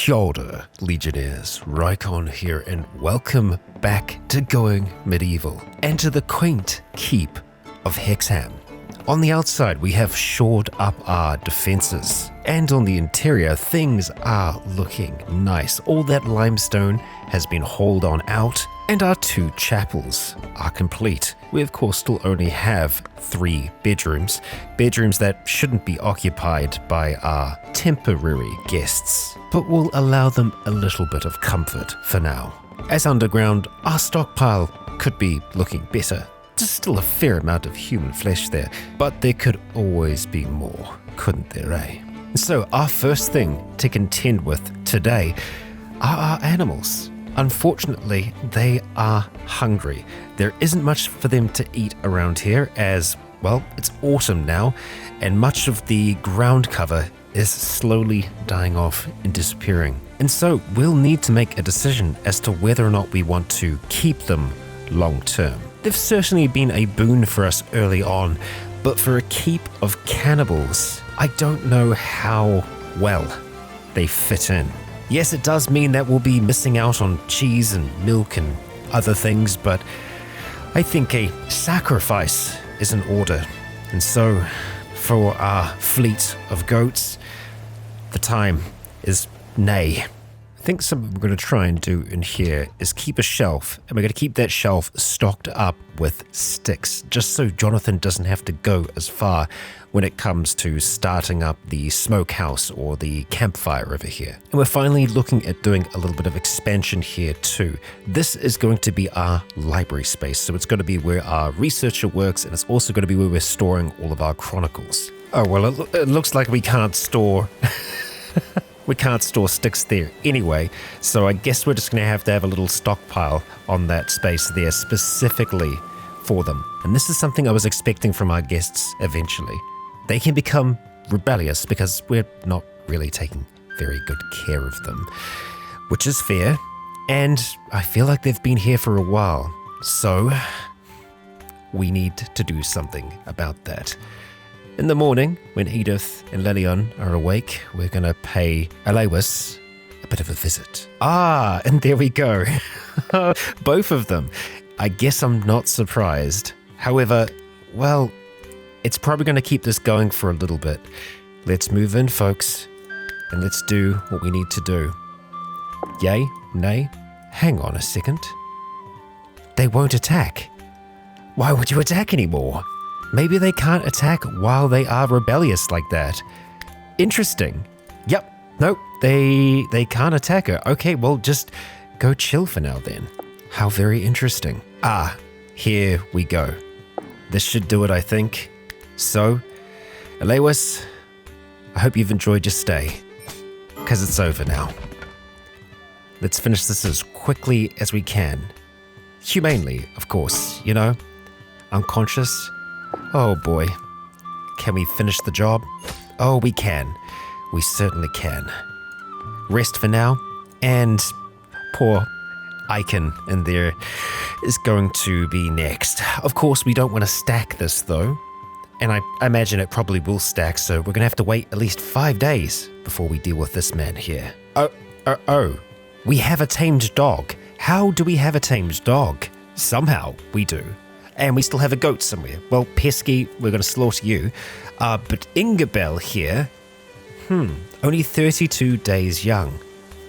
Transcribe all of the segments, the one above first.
Kia ora, Legionnaires, Rycon here, and welcome back to Going Medieval and to the quaint keep of Hexham. On the outside, we have shored up our defenses, and on the interior, things are looking nice. All that limestone has been hauled on out, and our two chapels are complete. We of course still only have 3 bedrooms that shouldn't be occupied by our temporary guests, but will allow them a little bit of comfort for now. As underground, our stockpile could be looking better. There's still a fair amount of human flesh there, but there could always be more, couldn't there, eh? So our first thing to contend with today are our animals. Unfortunately, they are hungry. There isn't much for them to eat around here as, well, it's autumn now, and much of the ground cover is slowly dying off and disappearing. And so we'll need to make a decision as to whether or not we want to keep them long term. They've certainly been a boon for us early on, but for a keep of cannibals, I don't know how well they fit in. Yes, it does mean that we'll be missing out on cheese and milk and other things, but I think a sacrifice is in order. And so, for our fleet of goats, the time is nay. I think something we're going to try and do in here is keep a shelf, and we're going to keep that shelf stocked up with sticks, just so Jonathan doesn't have to go as far when it comes to starting up the smokehouse or the campfire over here. And we're finally looking at doing a little bit of expansion here too. This is going to be our library space, so it's going to be where our researcher works, and it's also going to be where we're storing all of our chronicles. Oh, well, it looks like we can't store... We can't store sticks there anyway, so I guess we're just going to have a little stockpile on that space there specifically for them. And this is something I was expecting from our guests eventually. They can become rebellious because we're not really taking very good care of them, which is fair, and I feel like they've been here for a while, so we need to do something about that. In the morning, when Edith and Lelion are awake, we're going to pay Alewis a bit of a visit. Ah, and there we go. Both of them. I guess I'm not surprised. However, well, it's probably going to keep this going for a little bit. Let's move in, folks, and let's do what we need to do. Yay? Nay? Hang on a second. They won't attack. Why would you attack anymore? Maybe they can't attack while they are rebellious like that. Interesting. Yep. Nope. They can't attack her. Okay, well, just go chill for now then. How very interesting. Ah, here we go. This should do it, I think. So, Alewis, I hope you've enjoyed your stay, because it's over now. Let's finish this as quickly as we can. Humanely, of course, you know? Unconscious. Oh boy, can we finish the job? Oh, we can. We certainly can. Rest for now, and poor Rycon in there is going to be next. Of course, we don't want to stack this though, and I imagine it probably will stack, so we're going to have to wait at least 5 days before we deal with this man here. Oh, we have a tamed dog. How do we have a tamed dog? Somehow we do. And we still have a goat somewhere. Well, Pesky, we're going to slaughter you. But Ingabel here, only 32 days young.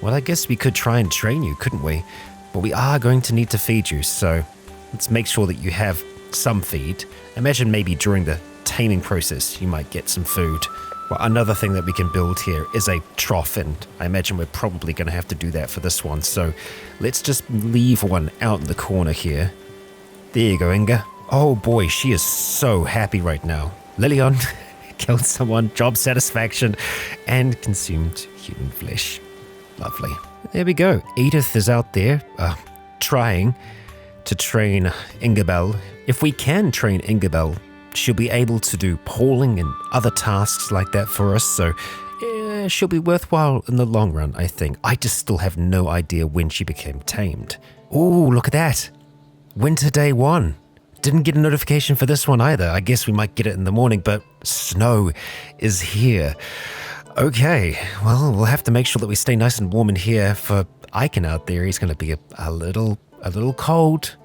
Well, I guess we could try and train you, couldn't we? But we are going to need to feed you, so let's make sure that you have some feed. Imagine maybe during the taming process, you might get some food. Well, another thing that we can build here is a trough, and I imagine we're probably going to have to do that for this one. So let's just leave one out in the corner here. There you go, Inga. Oh boy, she is so happy right now. Lelion killed someone, job satisfaction, and consumed human flesh. Lovely. There we go. Edith is out there trying to train Ingabel. If we can train Ingabel, she'll be able to do polling and other tasks like that for us, so she'll be worthwhile in the long run, I think. I just still have no idea when she became tamed. Ooh, look at that. Winter day 1. Didn't get a notification for this one either. I guess we might get it in the morning, but snow is here. Okay, well, we'll have to make sure that we stay nice and warm in here. For Rycon out there, he's going to be a little cold,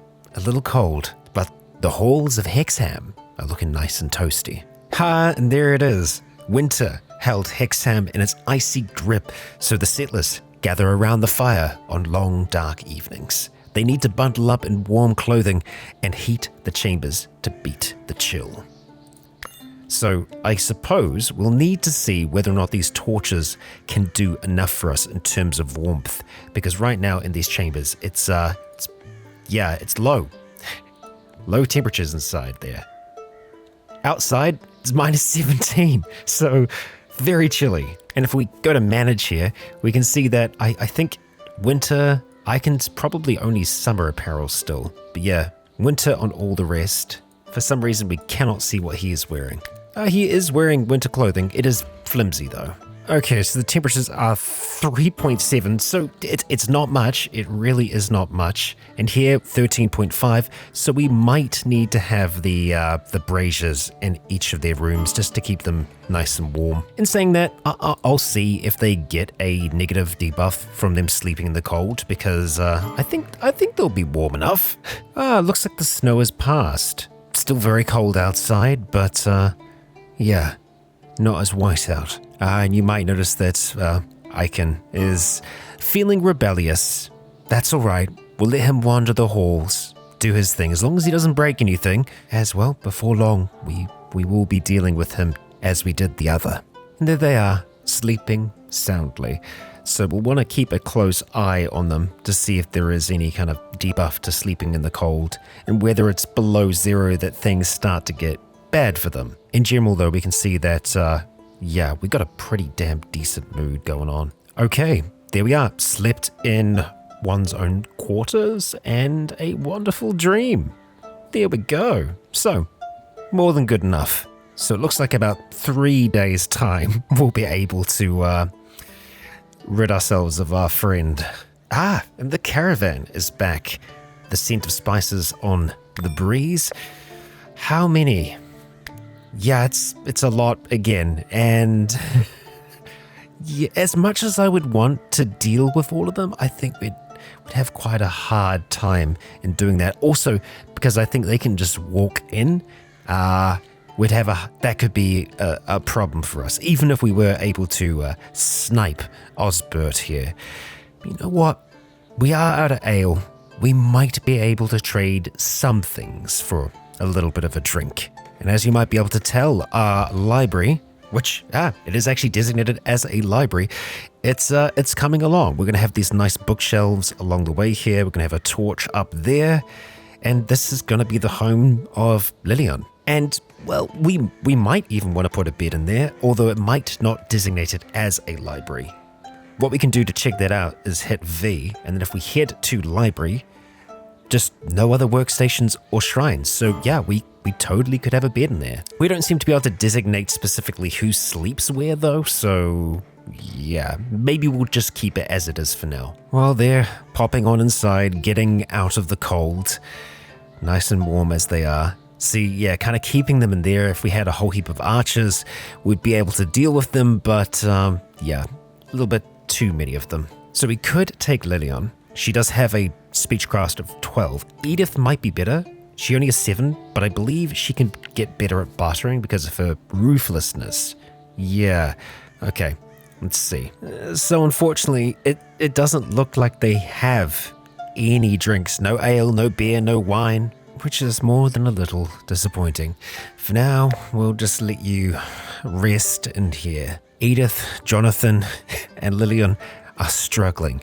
but the halls of Hexham are looking nice and toasty. And there it is. Winter held Hexham in its icy grip, so the settlers gather around the fire on long, dark evenings. They need to bundle up in warm clothing and heat the chambers to beat the chill. So I suppose we'll need to see whether or not these torches can do enough for us in terms of warmth, because right now in these chambers, it's low. Low temperatures inside there. Outside, it's -17, so very chilly. And if we go to manage here, we can see that I think winter, Rycon's probably only summer apparel still. But yeah, winter on all the rest. For some reason, we cannot see what he is wearing. He is wearing winter clothing. It is flimsy though. Okay, so the temperatures are 3.7, so it's not much. It really is not much. And here, 13.5, so we might need to have the braziers in each of their rooms just to keep them nice and warm. In saying that, I'll see if they get a negative debuff from them sleeping in the cold, because I think they'll be warm enough. Looks like the snow has passed. Still very cold outside, but yeah, not as white out. And you might notice that Rycon is feeling rebellious. That's all right. We'll let him wander the halls, do his thing, as long as he doesn't break anything. As well, before long, we will be dealing with him as we did the other. And there they are, sleeping soundly. So we'll want to keep a close eye on them to see if there is any kind of debuff to sleeping in the cold, and whether it's below 0 that things start to get bad for them. In general, though, we can see that yeah, we got a pretty damn decent mood going on. Okay, there we are. Slept in one's own quarters and a wonderful dream. There we go. So, more than good enough. So it looks like about 3 days' time we'll be able to rid ourselves of our friend. And the caravan is back. The scent of spices on the breeze. How many? Yeah, it's a lot again, and yeah, as much as I would want to deal with all of them, I think we'd have quite a hard time in doing that. Also, because I think they can just walk in, that could be a problem for us, even if we were able to snipe Osbert here. You know what? We are out of ale. We might be able to trade some things for a little bit of a drink. And as you might be able to tell, our library, which, it is actually designated as a library, it's coming along. We're going to have these nice bookshelves along the way here. We're going to have a torch up there. And this is going to be the home of Lilian. And, well, we might even want to put a bed in there, although it might not designate it as a library. What we can do to check that out is hit V, and then if we head to library, just no other workstations or shrines. So yeah, we totally could have a bed in there. We don't seem to be able to designate specifically who sleeps where though, so yeah, maybe we'll just keep it as it is for now. While they're popping on inside, getting out of the cold, nice and warm as they are. See, yeah, kind of keeping them in there. If we had a whole heap of archers, we'd be able to deal with them, but yeah, a little bit too many of them. So we could take Lilian. She does have a speechcraft of 12. Edith might be better. She only has 7, but I believe she can get better at bartering because of her ruthlessness. Yeah, okay, let's see. So unfortunately, it doesn't look like they have any drinks. No ale, no beer, no wine, which is more than a little disappointing. For now, we'll just let you rest in here. Edith, Jonathan, and Lilian are struggling,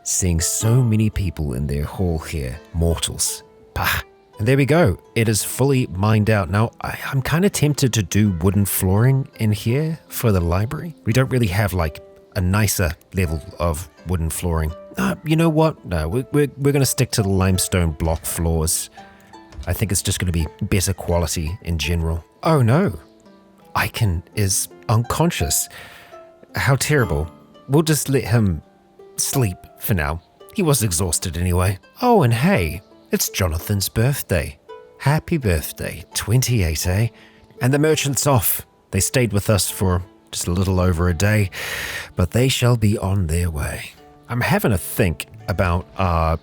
seeing so many people in their hall here, mortals. Pah! And there we go. It is fully mined out. Now, I'm kind of tempted to do wooden flooring in here for the library. We don't really have like a nicer level of wooden flooring. You know what? No, we're going to stick to the limestone block floors. I think it's just going to be better quality in general. Oh no, Rycon is unconscious. How terrible. We'll just let him sleep for now. He was exhausted anyway. Oh, and hey, it's Jonathan's birthday. Happy birthday, 28, eh? And the merchant's off. They stayed with us for just a little over a day, but they shall be on their way. I'm having a think about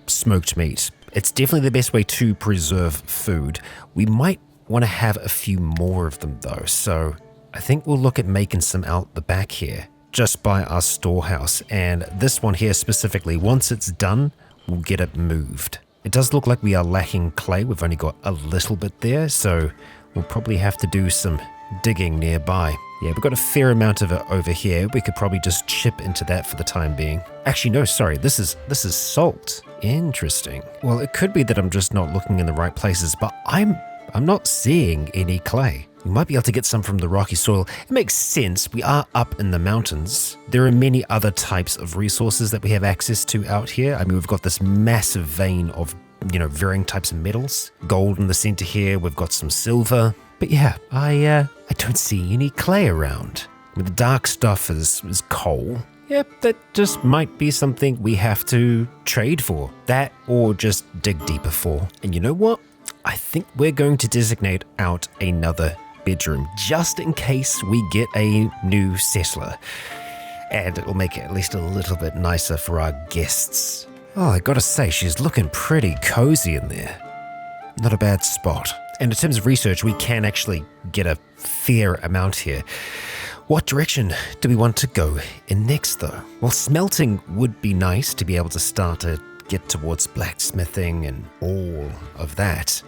smoked meat. It's definitely the best way to preserve food. We might want to have a few more of them though, so I think we'll look at making some out the back here, just by our storehouse. And this one here specifically, once it's done, we'll get it moved. It does look like we are lacking clay. We've only got a little bit there, so we'll probably have to do some digging nearby. Yeah, we've got a fair amount of it over here. We could probably just chip into that for the time being. Actually, no, sorry, this is salt. Interesting. Well, it could be that I'm just not looking in the right places, but I'm not seeing any clay. We might be able to get some from the rocky soil. It makes sense. We are up in the mountains. There are many other types of resources that we have access to out here. I mean, we've got this massive vein of, varying types of metals. Gold in the center here. We've got some silver. But yeah, I don't see any clay around. I mean, the dark stuff is coal. Yep, that just might be something we have to trade for. That or just dig deeper for. And you know what? I think we're going to designate out another bedroom just in case we get a new settler. And it will make it at least a little bit nicer for our guests. Oh, I gotta say, she's looking pretty cozy in there. Not a bad spot. And in terms of research, we can actually get a fair amount here. What direction do we want to go in next, though? Well, smelting would be nice to be able to start to get towards blacksmithing and all of that.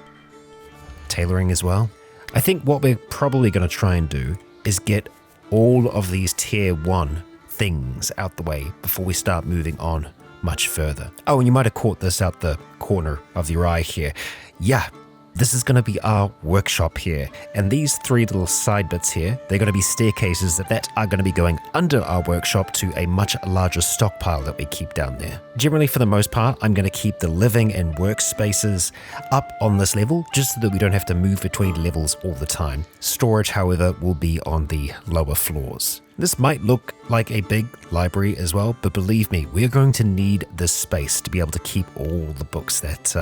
Tailoring as well. I think what we're probably going to try and do is get all of these tier 1 things out the way before we start moving on much further. Oh, and you might have caught this out the corner of your eye here. Yeah. This is going to be our workshop here, and these 3 little side bits here, they're going to be staircases that are going to be going under our workshop to a much larger stockpile that we keep down there. Generally, for the most part, I'm going to keep the living and work spaces up on this level, just so that we don't have to move between levels all the time. Storage, however, will be on the lower floors. This might look like a big library as well, but believe me, we're going to need this space to be able to keep all the books that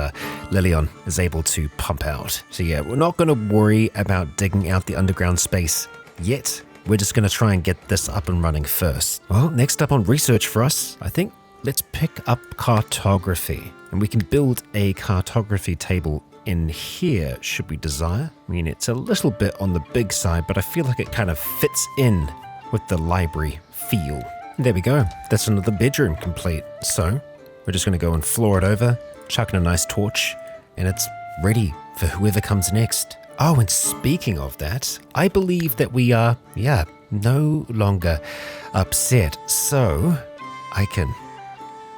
Lillian is able to pump out. So yeah, we're not going to worry about digging out the underground space yet. We're just going to try and get this up and running first. Well, next up on research for us, I think let's pick up cartography. And we can build a cartography table in here, should we desire. I mean, it's a little bit on the big side, but I feel like it kind of fits in with the library feel. There we go. That's another bedroom complete. So we're just going to go and floor it over, chuck in a nice torch, and it's ready for whoever comes next. Oh, and speaking of that, I believe that we are, no longer upset. So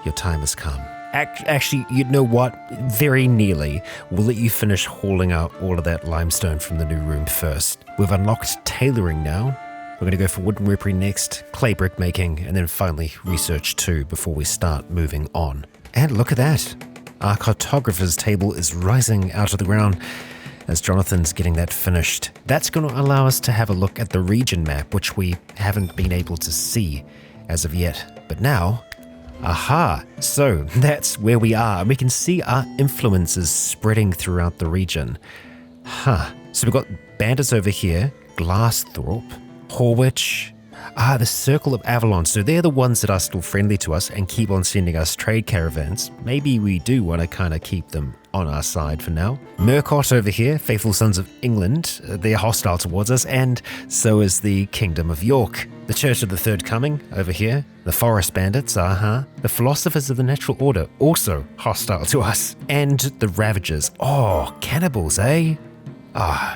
your time has come. Actually, you know what? Very nearly. We'll let you finish hauling out all of that limestone from the new room first. We've unlocked tailoring now. We're going to go for wooden weaponry next, clay brick making, and then finally research 2 before we start moving on. And look at that. Our cartographer's table is rising out of the ground as Jonathan's getting that finished. That's going to allow us to have a look at the region map, which we haven't been able to see as of yet. But now, aha! So that's where we are. We can see our influences spreading throughout the region. So we've got bandits over here, Glassthorpe, Horwich, the Circle of Avalon. So they're the ones that are still friendly to us and keep on sending us trade caravans. Maybe we do want to kind of keep them on our side for now. Murcott over here, Faithful Sons of England, they're hostile towards us, and so is the Kingdom of York. The Church of the Third Coming over here, the Forest Bandits, the Philosophers of the Natural Order, also hostile to us, and the Ravagers. Oh, cannibals, eh?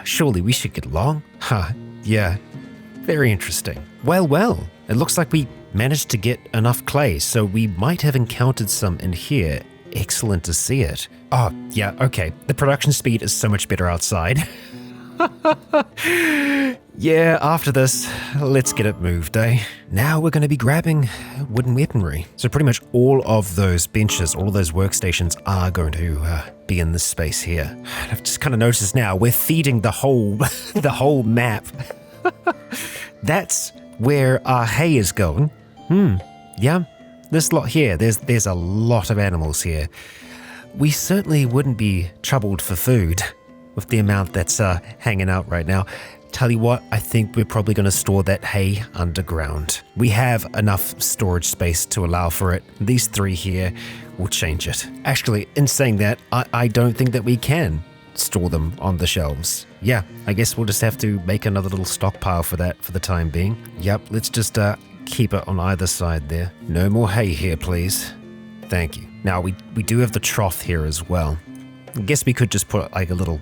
Surely we should get along. Yeah. Very interesting. Well, it looks like we managed to get enough clay, so we might have encountered some in here. Excellent to see it. Oh, yeah, okay. The production speed is so much better outside. Yeah, after this, let's get it moved, eh? Now we're going to be grabbing wooden weaponry. So pretty much all of those benches, all of those workstations are going to be in this space here. And I've just kind of noticed now, we're feeding the whole, the whole map. That's where our hay is going. Yeah, this lot here, there's a lot of animals here. We certainly wouldn't be troubled for food with the amount that's hanging out right now. Tell you what, I think we're probably going to store that hay underground. We have enough storage space to allow for it. These 3 here will change it. Actually, in saying that, I don't think that we can store them on the shelves. Yeah, I guess we'll just have to make another little stockpile for that for the time being. Yep, let's just keep it on either side there. No more hay here, please. Thank you. Now, we do have the trough here as well. I guess we could just put like a little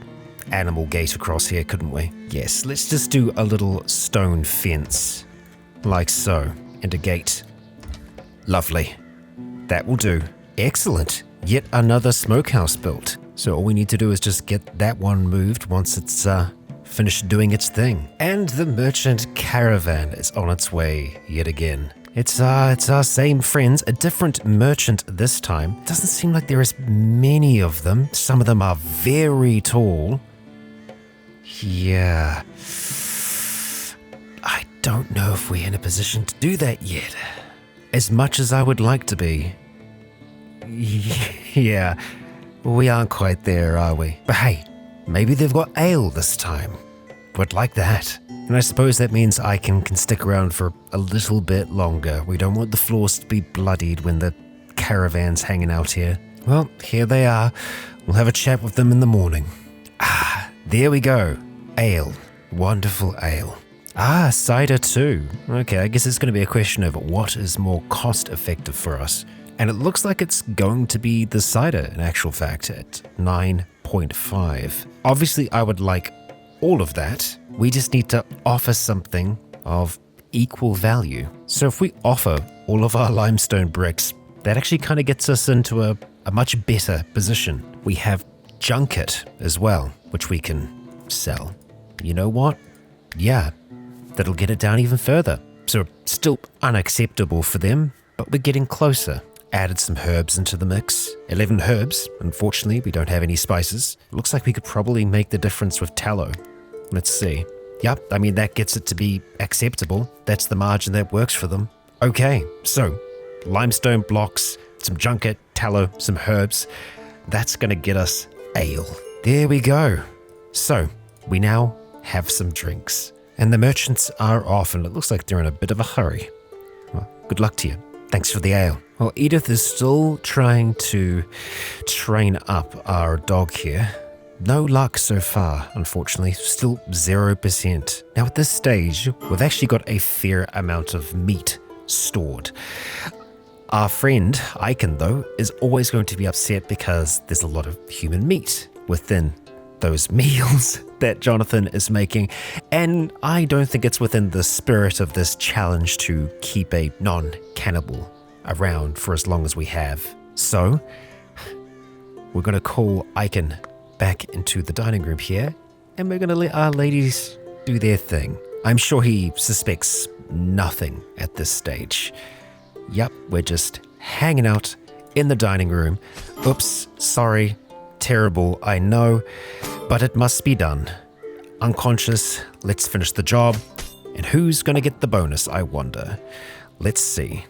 animal gate across here, couldn't we? Yes, let's just do a little stone fence. Like so. And a gate. Lovely. That will do. Excellent. Yet another smokehouse built. So all we need to do is just get that one moved once it's finished doing its thing. And the merchant caravan is on its way yet again. It's our same friends, a different merchant this time. Doesn't seem like there is many of them. Some of them are very tall. Yeah. I don't know if we're in a position to do that yet. As much as I would like to be. Yeah, we aren't quite there, are we? But hey, maybe they've got ale this time. Would like that. And I suppose that means I can stick around for a little bit longer. We don't want the floors to be bloodied when the caravan's hanging out here. Well, here they are. We'll have a chat with them in the morning. Ah, there we go. Ale. Wonderful ale. Ah, cider too. Okay, I guess it's going to be a question of what is more cost effective for us. And it looks like it's going to be the cider in actual fact at 9.5. Obviously, I would like all of that. We just need to offer something of equal value. So if we offer all of our limestone bricks, that actually kind of gets us into a much better position. We have junket as well, which we can sell. You know what? Yeah, that'll get it down even further. So still unacceptable for them, but we're getting closer. Added some herbs into the mix. 11 herbs. Unfortunately, we don't have any spices. Looks like we could probably make the difference with tallow. Let's see. Yep, I mean, that gets it to be acceptable. That's the margin that works for them. Okay, so limestone blocks, some junket, tallow, some herbs. That's going to get us ale. There we go. So we now have some drinks. And the merchants are off, and it looks like they're in a bit of a hurry. Well, good luck to you. Thanks for the ale. Well, Edith is still trying to train up our dog here. No luck so far, unfortunately. Still 0%. Now at this stage, we've actually got a fair amount of meat stored. Our friend, Rycon, though, is always going to be upset because there's a lot of human meat within those meals that Jonathan is making. And I don't think it's within the spirit of this challenge to keep a non-cannibal around for as long as we have. So, we're going to call Rycon back into the dining room here, and we're going to let our ladies do their thing. I'm sure he suspects nothing at this stage. Yep, we're just hanging out in the dining room. Oops, sorry, terrible, I know, but it must be done. Unconscious, let's finish the job. And who's going to get the bonus, I wonder? Let's see.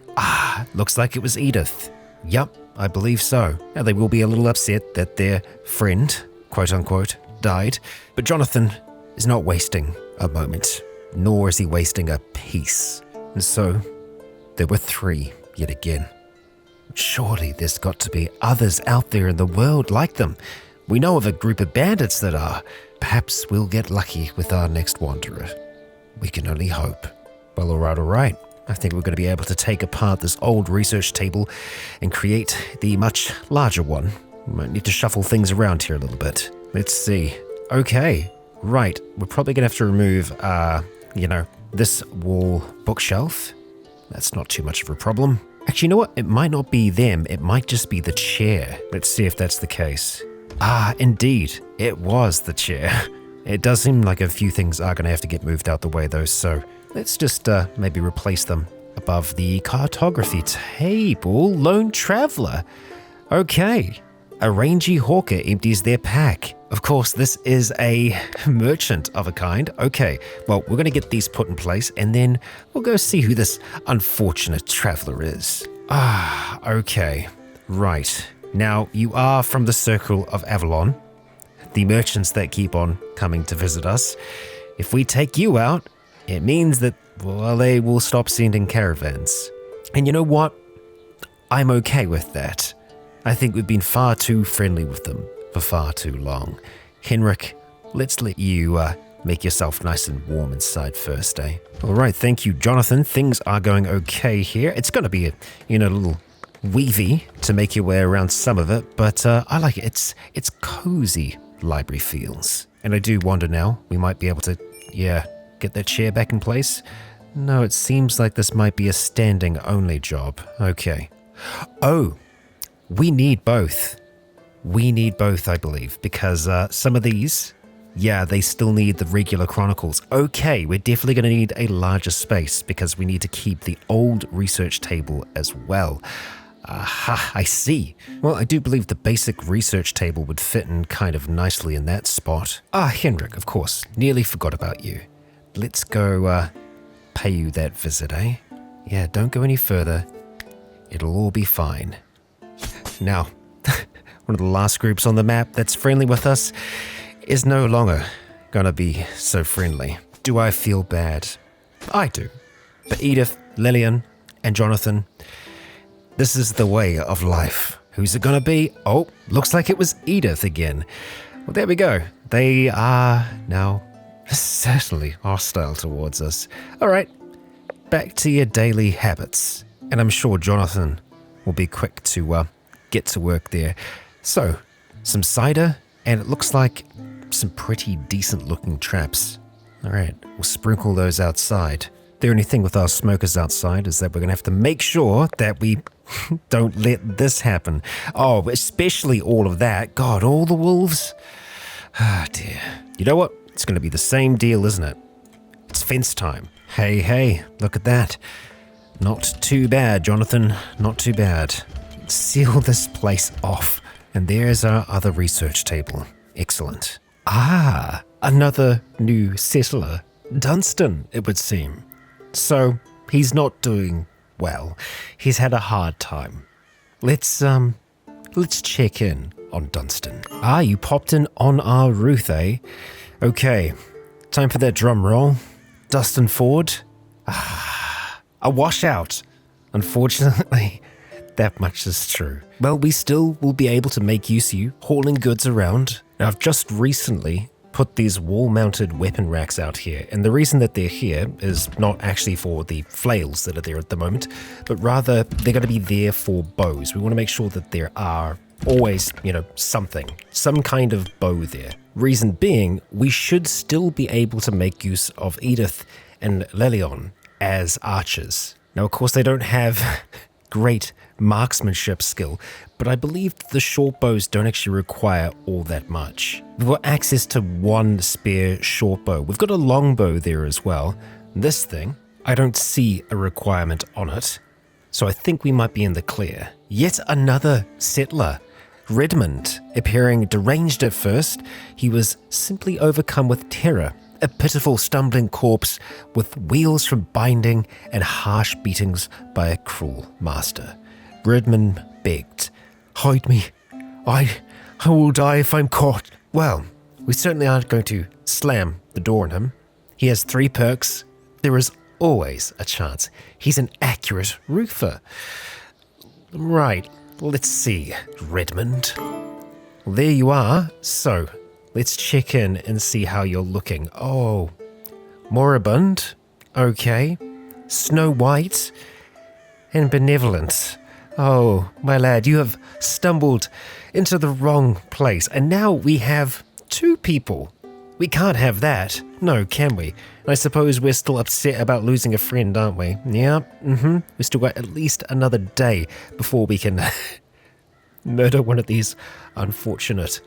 Looks like it was Edith. Yep, I believe so. Now they will be a little upset that their friend, quote unquote, died. But Jonathan is not wasting a moment, nor is he wasting a piece. And so there were 3 yet again. Surely there's got to be others out there in the world like them. We know of a group of bandits that are. Perhaps we'll get lucky with our next wanderer. We can only hope. Well, all right. I think we're going to be able to take apart this old research table and create the much larger one. We might need to shuffle things around here a little bit. Let's see. Okay, right. We're probably going to have to remove, this wall bookshelf. That's not too much of a problem. Actually, you know what? It might not be them. It might just be the chair. Let's see if that's the case. Indeed. It was the chair. It does seem like a few things are going to have to get moved out the way, though, so let's just maybe replace them above the cartography table. Lone traveler. Okay. A rangy hawker empties their pack. Of course, this is a merchant of a kind. Okay, well, we're going to get these put in place, and then we'll go see who this unfortunate traveler is. Okay. Right. Now, you are from the Circle of Avalon, the merchants that keep on coming to visit us. if we take you out, it means that, well, they will stop sending caravans. And you know what? I'm okay with that. I think we've been far too friendly with them for far too long. Henrik, let's let you make yourself nice and warm inside first, eh? All right, thank you, Jonathan. Things are going okay here. It's going to be a little weavy to make your way around some of it, but I like it. It's cozy library feels. And I do wonder now, we might be able to, get that chair back in place. No, it seems like this might be a standing only job. Okay. Oh, we need both. We need both, I believe, because some of these, they still need the regular chronicles. Okay, we're definitely going to need a larger space because we need to keep the old research table as well. Aha, I see. Well, I do believe the basic research table would fit in kind of nicely in that spot. Henrik, of course. Nearly forgot about you. Let's go pay you that visit, eh? Yeah, don't go any further. It'll all be fine. Now, one of the last groups on the map that's friendly with us is no longer gonna be so friendly. Do I feel bad? I do. But Edith, Lillian, and Jonathan, this is the way of life. Who's it gonna be? Oh, looks like it was Edith again. Well, there we go. They are now certainly hostile towards us. All right, back to your daily habits. And I'm sure Jonathan will be quick to get to work there. So, some cider, and it looks like some pretty decent looking traps. All right, we'll sprinkle those outside. The only thing with our smokers outside is that we're going to have to make sure that we don't let this happen. Oh, especially all of that. God, all the wolves. Ah, dear. You know what? It's going to be the same deal, isn't it? It's fence time. Hey, look at that. Not too bad, Jonathan. Not too bad. Seal this place off. And there's our other research table. Excellent. Another new settler. Dunstan, it would seem. So, he's not doing well. He's had a hard time. Let's check in on Dunstan. You popped in on our Ruth, eh? Okay, time for that drum roll. Dunstan Ford. A washout. Unfortunately, that much is true. Well, we still will be able to make use of you hauling goods around. Now, I've just recently put these wall-mounted weapon racks out here, and the reason that they're here is not actually for the flails that are there at the moment, but rather they're going to be there for bows. We want to make sure that there are always, some kind of bow there. Reason being, we should still be able to make use of Edith and Lelion as archers. Now, of course, they don't have great marksmanship skill, but I believe the short bows don't actually require all that much. We've got access to one spare short bow. We've got a long bow there as well. This thing, I don't see a requirement on it, so I think we might be in the clear. Yet another settler, Redmond, appearing deranged at first, he was simply overcome with terror. A pitiful stumbling corpse with wheals from binding and harsh beatings by a cruel master. Redmond begged, "Hide me. I will die if I'm caught." Well, we certainly aren't going to slam the door on him. He has 3 perks. There is always a chance. He's an accurate roofer. Right, let's see, Redmond. Well, there you are. So, let's check in and see how you're looking. Oh, moribund. Okay. Snow White and benevolent. Oh, my lad, you have stumbled into the wrong place. And now we have 2 people. We can't have that. No, can we? I suppose we're still upset about losing a friend, aren't we? Yeah, we still got at least another day before we can murder one of these unfortunate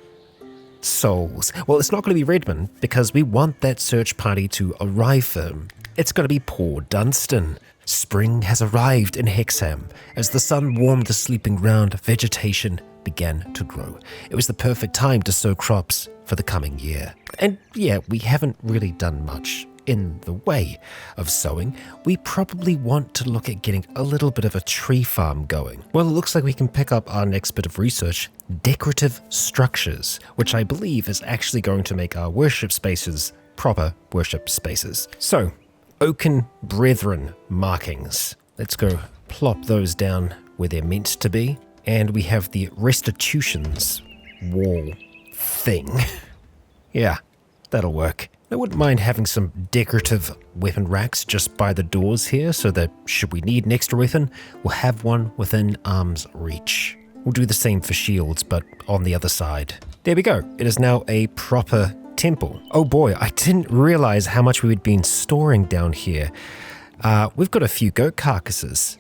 souls. Well, it's not going to be Redmond because we want that search party to arrive for him. It's going to be poor Dunstan. Spring has arrived in Hexham. As the sun warmed the sleeping ground, vegetation began to grow. It was the perfect time to sow crops for the coming year. And yeah, we haven't really done much in the way of sowing. We probably want to look at getting a little bit of a tree farm going. Well, it looks like we can pick up our next bit of research, decorative structures, which I believe is actually going to make our worship spaces proper worship spaces. So, Oaken Brethren markings. Let's go plop those down where they're meant to be. And we have the restitutions wall thing. Yeah, that'll work. I wouldn't mind having some decorative weapon racks just by the doors here so that should we need an extra weapon, we'll have one within arm's reach. We'll do the same for shields, but on the other side. There we go. It is now a proper temple. Oh boy, I didn't realize how much we had been storing down here. We've got a few goat carcasses.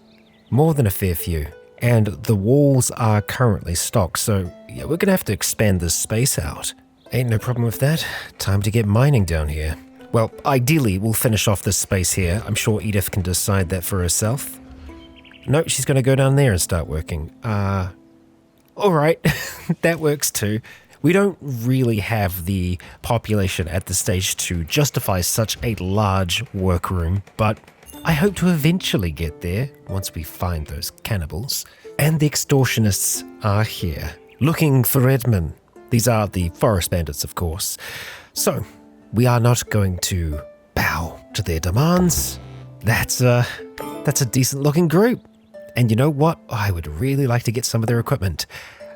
More than a fair few. And the walls are currently stocked, so yeah, we're gonna have to expand this space out. Ain't no problem with that. Time to get mining down here. Well, ideally, we'll finish off this space here. I'm sure Edith can decide that for herself. No, she's gonna go down there and start working. Alright, that works too. We don't really have the population at this stage to justify such a large workroom, but I hope to eventually get there once we find those cannibals. And the extortionists are here, looking for Redman. These are the forest bandits, of course. So, we are not going to bow to their demands. That's a decent looking group. And you know what? I would really like to get some of their equipment.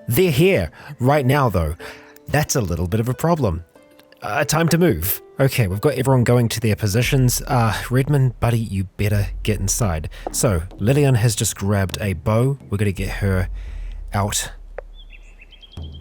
They're here right now, though. That's a little bit of a problem. Time to move. Okay, we've got everyone going to their positions. Redman, buddy, you better get inside. So, Lillian has just grabbed a bow. We're going to get her out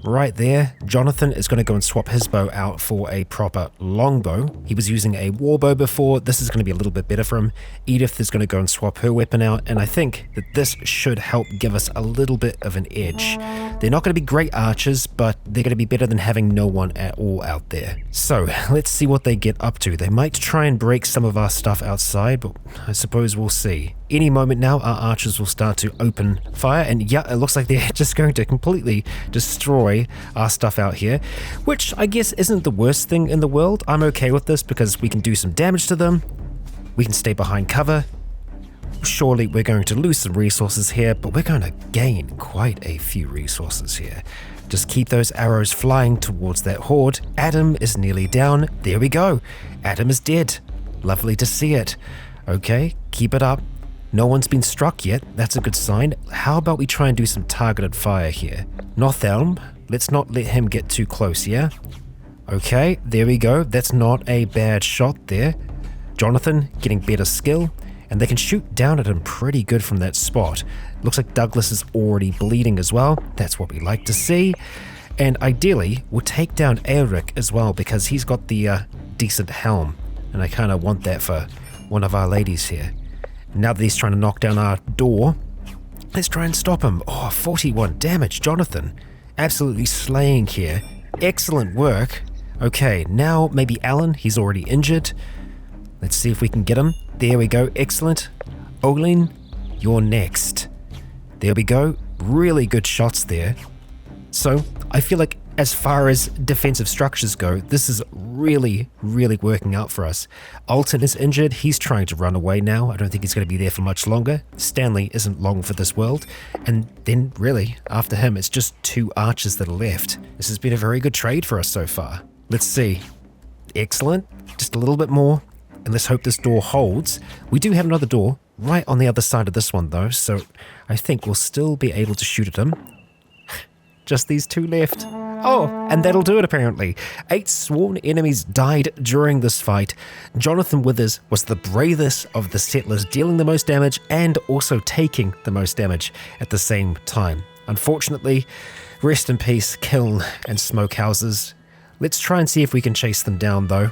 right there. Jonathan is going to go and swap his bow out for a proper longbow. He was using a warbow before. This is going to be a little bit better for him. Edith is going to go and swap her weapon out, and I think that this should help give us a little bit of an edge. They're not going to be great archers, but they're going to be better than having no one at all out there. So let's see what they get up to. They might try and break some of our stuff outside, but I suppose we'll see. Any moment now, our archers will start to open fire, and yeah, it looks like they're just going to completely destroy our stuff out here, which I guess isn't the worst thing in the world. I'm okay with this because we can do some damage to them. We can stay behind cover. Surely we're going to lose some resources here, but we're going to gain quite a few resources here. Just keep those arrows flying towards that horde. Adam is nearly down. There we go. Adam is dead. Lovely to see it. Okay, keep it up. No one's been struck yet. That's a good sign. How about we try and do some targeted fire here? Northelm, let's not let him get too close, yeah? Okay, there we go. That's not a bad shot there. Jonathan getting better skill, and they can shoot down at him pretty good from that spot. Looks like Douglas is already bleeding as well. That's what we like to see. And ideally, we'll take down Eric as well because he's got the decent helm, and I kind of want that for one of our ladies here. Now that he's trying to knock down our door, let's try and stop him. Oh, 41 damage, Jonathan. Absolutely slaying here. Excellent work. Okay, now maybe Alan, he's already injured. Let's see if we can get him. There we go, excellent. Olin, you're next. There we go, really good shots there. So, I feel like as far as defensive structures go, this is really, really working out for us. Alton is injured. He's trying to run away now. I don't think he's going to be there for much longer. Stanley isn't long for this world. And then, really, after him, it's just 2 archers that are left. This has been a very good trade for us so far. Let's see. Excellent. Just a little bit more. And let's hope this door holds. We do have another door right on the other side of this one, though. So I think we'll still be able to shoot at him. Just these 2 left. Oh, and that'll do it apparently. 8 sworn enemies died during this fight. Jonathan Withers was the bravest of the settlers, dealing the most damage and also taking the most damage at the same time. Unfortunately, rest in peace, kiln and smokehouses. Let's try and see if we can chase them down though,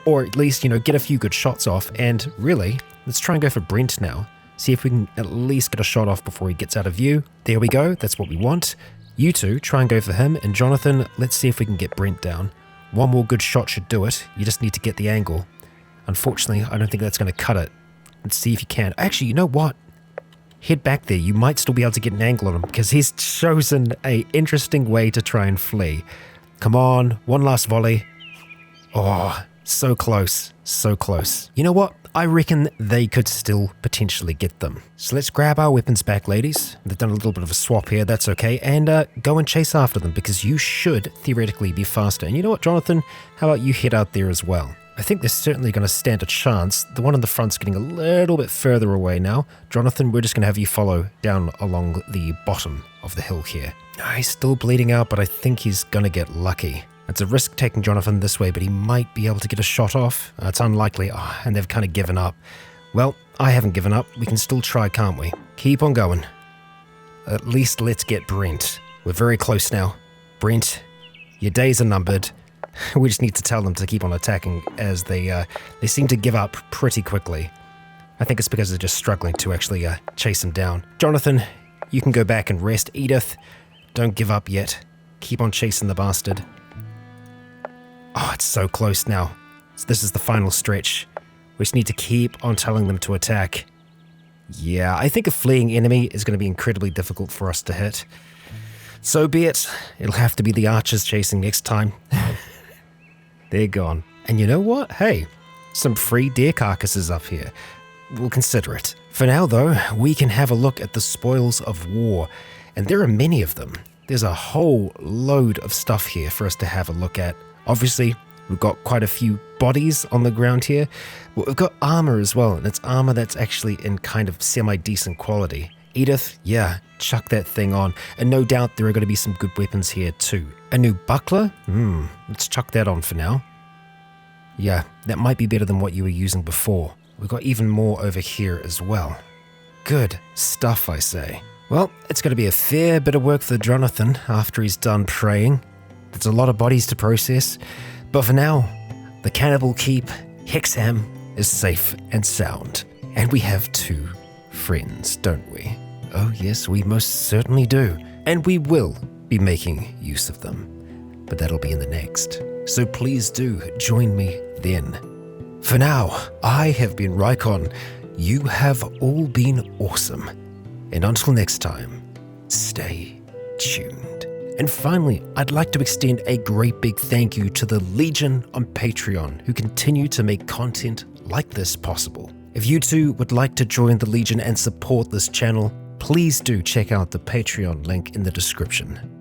or at least, get a few good shots off. And really, let's try and go for Brent now. See if we can at least get a shot off before he gets out of view. There we go, that's what we want. You two, try and go for him, and Jonathan, let's see if we can get Brent down. One more good shot should do it. You just need to get the angle. Unfortunately, I don't think that's going to cut it. Let's see if you can. Actually, you know what? Head back there. You might still be able to get an angle on him, because he's chosen an interesting way to try and flee. Come on, one last volley. Oh, so close, so close. You know what? I reckon they could still potentially get them. So let's grab our weapons back, ladies. They've done a little bit of a swap here, that's okay. And go and chase after them because you should theoretically be faster. And you know what, Jonathan? How about you head out there as well? I I think they're certainly going to stand a chance. The one in the front's getting a little bit further away now. Jonathan, we're just going to have you follow down along the bottom of the hill here. He's still bleeding out, but I think he's going to get lucky. It's a risk taking Jonathan this way, but he might be able to get a shot off. It's unlikely, and they've kind of given up. Well, I haven't given up. We can still try, can't we? Keep on going. At least let's get Brent. We're very close now. Brent, your days are numbered. We just need to tell them to keep on attacking, as they seem to give up pretty quickly. I think it's because they're just struggling to actually chase him down. Jonathan, you can go back and rest. Edith, don't give up yet. Keep on chasing the bastard. Oh, it's so close now. So this is the final stretch. We just need to keep on telling them to attack. Yeah, I think a fleeing enemy is going to be incredibly difficult for us to hit. So be it. It'll have to be the archers chasing next time. They're gone. And you know what? Hey, some free deer carcasses up here. We'll consider it. For now, though, we can have a look at the spoils of war. And there are many of them. There's a whole load of stuff here for us to have a look at. Obviously, we've got quite a few bodies on the ground here. But we've got armor as well, and it's armor that's actually in kind of semi-decent quality. Edith, yeah, chuck that thing on. And no doubt there are going to be some good weapons here too. A new buckler? Let's chuck that on for now. Yeah, that might be better than what you were using before. We've got even more over here as well. Good stuff, I say. Well, it's going to be a fair bit of work for Jonathan after he's done praying. There's a lot of bodies to process. But for now, the Cannibal Keep, Hexham, is safe and sound. And we have 2 friends, don't we? Oh yes, we most certainly do. And we will be making use of them. But that'll be in the next. So please do join me then. For now, I have been Rycon. You have all been awesome. And until next time, stay tuned. And finally, I'd like to extend a great big thank you to the Legion on Patreon who continue to make content like this possible. If you too would like to join the Legion and support this channel, please do check out the Patreon link in the description.